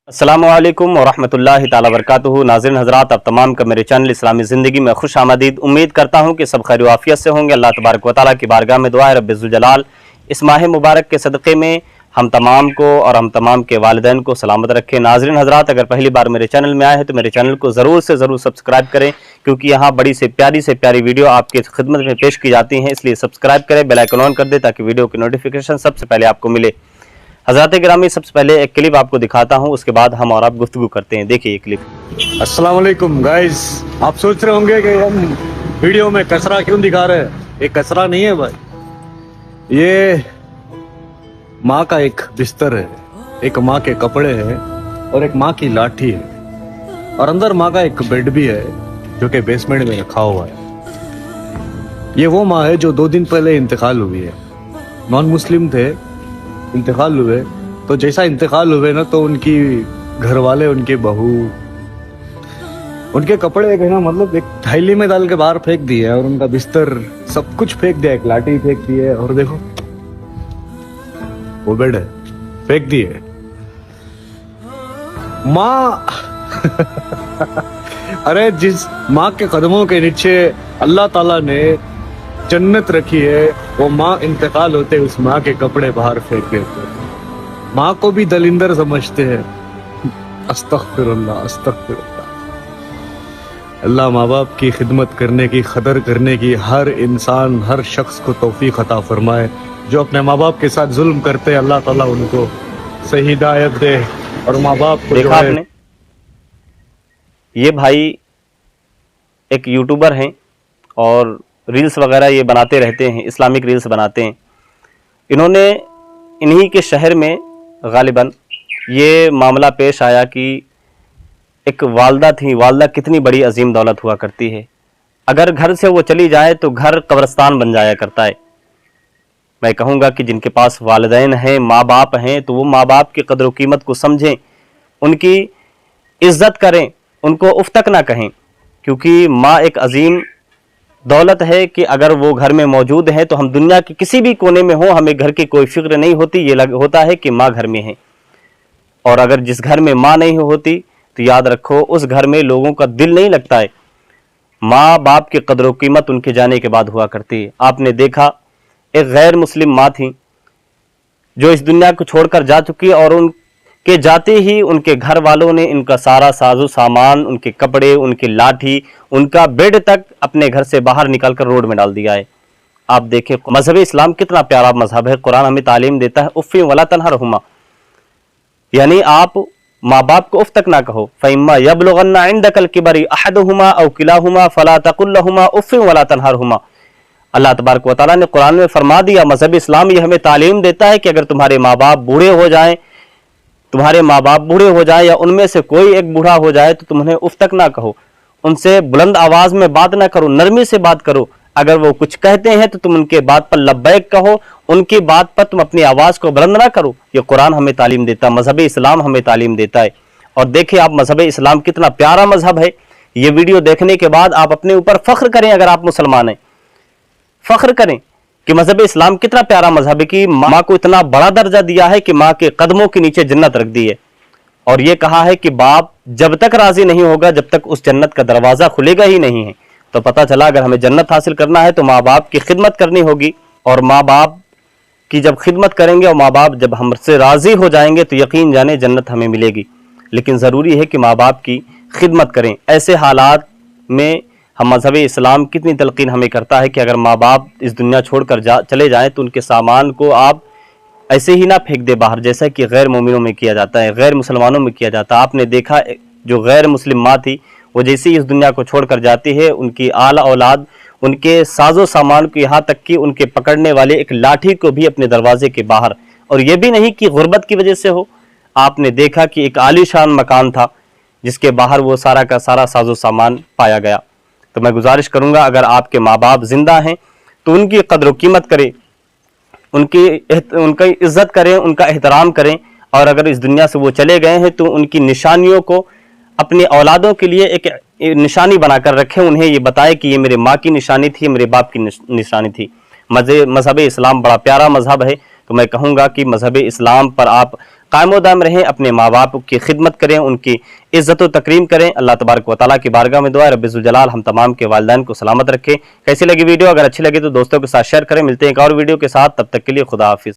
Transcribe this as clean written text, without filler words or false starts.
अस्सलामुअलैकुम वरहमतुल्लाहि ताला वबरकातुहू। नाज़रीन हज़रात, आप तमाम का मेरे चैनल इस्लामी ज़िंदगी में खुश आमदीद। उम्मीद करता हूँ कि सब खैर व आफियत से होंगे। अल्लाह तबारक व तआला की बारगाह में दुआ है रब्बिल इज़्ज़त जलाल इस माह मुबारक के सदक़े में हम तमाम को और हम तमाम के वालिदैन को सलामत रखें। नाज़रीन हज़रात, अगर पहली बार मेरे चैनल में आए हैं तो मेरे चैनल को ज़रूर से ज़रूर सब्सक्राइब करें, क्योंकि यहाँ बड़ी से प्यारी वीडियो आपकी खिदमत में पेश की जाती हैं। इसलिए सब्सक्राइब करें, बेल आइकन ऑन कर दें ताकि वीडियो की नोटिफिकेशन सबसे पहले आपको मिले। हज़रात गिरामी, सबसे पहले एक क्लिप आपको दिखाता हूं, उसके बाद हम और आप गुफ्तगू करते हैं। देखिए ये क्लिप। अस्सलाम वालेकुम गाइस, आप सोच रहे होंगे कि हम वीडियो में कचरा क्यों दिखा रहे हैं। ये कचरा नहीं है भाई, ये माँ का एक बिस्तर है, एक माँ के कपड़े हैं और एक माँ की लाठी है, और अंदर माँ का एक बेड भी है जो कि बेसमेंट में रखा हुआ है। ये वो माँ है जो 2 दिन पहले इंतकाल हुई है। नॉन मुस्लिम थे, इंतकाल हुए, तो जैसा इंतकाल हुए ना तो उनकी घर वाले, उनके बहू, उनके कपड़े एक है ना, मतलब एक थैली में डाल के बाहर फेंक दिए, और उनका बिस्तर सब कुछ फेंक दिया, एक लाठी फेंक दी है, और देखो वो बेड है फेंक दिए। माँ अरे जिस माँ के कदमों के नीचे अल्लाह ताला ने जन्नत रखी है, वो माँ इंतकाल होते उस माँ के कपड़े बाहर फेंक देते। माँ को भी दलिंदर समझते हैं। अस्तगफिरुल्लाह, अस्तगफिरुल्लाह। अल्लाह माँ बाप की खिदमत करने की, कदर करने की हर इंसान, हर शख्स को तौफीक अता फरमाए। जो अपने माँ बाप के साथ जुल्म करते हैं, अल्लाह ताला उनको सही हिदायत दे। और माँ बाप को देखा आपने, ये भाई एक यूट्यूबर हैं और रील्स वगैरह ये बनाते रहते हैं, इस्लामिक रील्स बनाते हैं। इन्होंने इन्हीं के शहर में गालिबन ये मामला पेश आया कि एक वालदा थी। वालदा कितनी बड़ी अजीम दौलत हुआ करती है, अगर घर से वो चली जाए तो घर कब्रिस्तान बन जाया करता है। मैं कहूँगा कि जिनके पास वालिदैन हैं, माँ बाप हैं, तो वो माँ बाप की कदर व कीमत को समझें, उनकी इज्जत करें, उनको उफ तक ना कहें, क्योंकि माँ एक अजीम दौलत है कि अगर वो घर में मौजूद है तो हम दुनिया के किसी भी कोने में हो, हमें घर की कोई फिक्र नहीं होती। ये होता है कि माँ घर में है, और अगर जिस घर में माँ नहीं होती तो याद रखो उस घर में लोगों का दिल नहीं लगता है। माँ बाप की कदर व कीमत उनके जाने के बाद हुआ करती है। आपने देखा एक गैर मुस्लिम माँ थी जो इस दुनिया को छोड़कर जा चुकी, और उनके जाते ही उनके घर वालों ने इनका सारा साजो सामान, उनके कपड़े, उनकी लाठी, उनका बेड तक अपने घर से बाहर निकालकर रोड में डाल दिया है। आप देखें मजहब इस्लाम कितना प्यारा मजहब है। कुरान हमें तालीम देता है उफ़्फ़ि वला तनहरहुमा, यानी आप माँ बाप को उफ तक ना कहो। फ़इम्मा यबलुगन्ना इंदकल किबरी अहदुहुमा औ किलाहुमा फला तकुल लहुमा उफ़्फ़िन वला तनहरहुमा। अल्लाह तबारक व तआला ने कुरान में फरमा दिया, मजहब इस्लाम ये हमें तालीम देता है कि अगर तुम्हारे माँ बाप बूढ़े हो जाएं, तुम्हारे माँ बाप बूढ़े हो जाए या उनमें से कोई एक बूढ़ा हो जाए तो तुम उन्हें उफ तक ना कहो, उनसे बुलंद आवाज में बात ना करो, नरमी से बात करो। अगर वो कुछ कहते हैं तो तुम उनके बात पर लब्बैक कहो, उनकी बात पर तुम अपनी आवाज को बुलंद ना करो। ये कुरान हमें तालीम देता है, मजहब इस्लाम हमें तालीम देता है। और देखिए आप मजहब इस्लाम कितना प्यारा मजहब है। ये वीडियो देखने के बाद आप अपने ऊपर फख्र करें, अगर आप मुसलमान हैं फख्र करें कि मजहब इस्लाम कितना प्यारा मजहब है कि माँ को इतना बड़ा दर्जा दिया है कि माँ के कदमों के नीचे जन्नत रख दी है। और ये कहा है कि बाप जब तक राजी नहीं होगा जब तक उस जन्नत का दरवाजा खुलेगा ही नहीं है। तो पता चला अगर हमें जन्नत हासिल करना है तो माँ बाप की खिदमत करनी होगी, और माँ बाप की जब खिदमत करेंगे और माँ बाप जब हमसे राजी हो जाएंगे तो यकीन जाने जन्नत हमें मिलेगी। लेकिन ज़रूरी है कि माँ बाप की खिदमत करें। ऐसे हालात में हम मजहब इस्लाम कितनी तलकीन हमें करता है कि अगर माँ बाप इस दुनिया छोड़कर चले जाएं तो उनके सामान को आप ऐसे ही ना फेंक दे बाहर, जैसा कि गैर मोमिनों में किया जाता है, गैर मुसलमानों में किया जाता है। आपने देखा जो गैर मुस्लिम माँ थी, वो जैसे ही इस दुनिया को छोड़कर जाती है, उनकी आला औलाद उनके साजो सामान को, यहाँ तक कि उनके पकड़ने वाले एक लाठी को भी अपने दरवाजे के बाहर, और ये भी नहीं कि गुर्बत की वजह से हो। आपने देखा कि एक आलीशान मकान था जिसके बाहर वो सारा का सारा साजो सामान पाया गया। तो मैं गुजारिश करूंगा अगर आपके माँ बाप जिंदा हैं तो उनकी कदर कीमत करें, उनकी इज्जत करें, उनका एहतराम करें। और अगर इस दुनिया से वो चले गए हैं तो उनकी निशानियों को अपने औलादों के लिए एक निशानी बनाकर रखें। उन्हें ये बताएं कि ये मेरे माँ की निशानी थी, मेरे बाप की निशानी थी। मजहब इस्लाम बड़ा प्यारा मजहब है, तो मैं कहूँगा कि मजहब इस्लाम पर आप قائم و دائم رہیں, اپنے ماں باپ کی خدمت کریں, ان کی عزت و تکریم کریں. اللہ تبارک و تعالیٰ کی بارگاہ میں دعا ہے رب ذوالجلال ہم تمام کے والدین کو سلامت رکھے. کیسی لگی ویڈیو؟ اگر اچھی لگی تو دوستوں کے ساتھ شیئر کریں. ملتے ہیں ایک اور ویڈیو کے ساتھ, تب تک کے لیے خدا حافظ.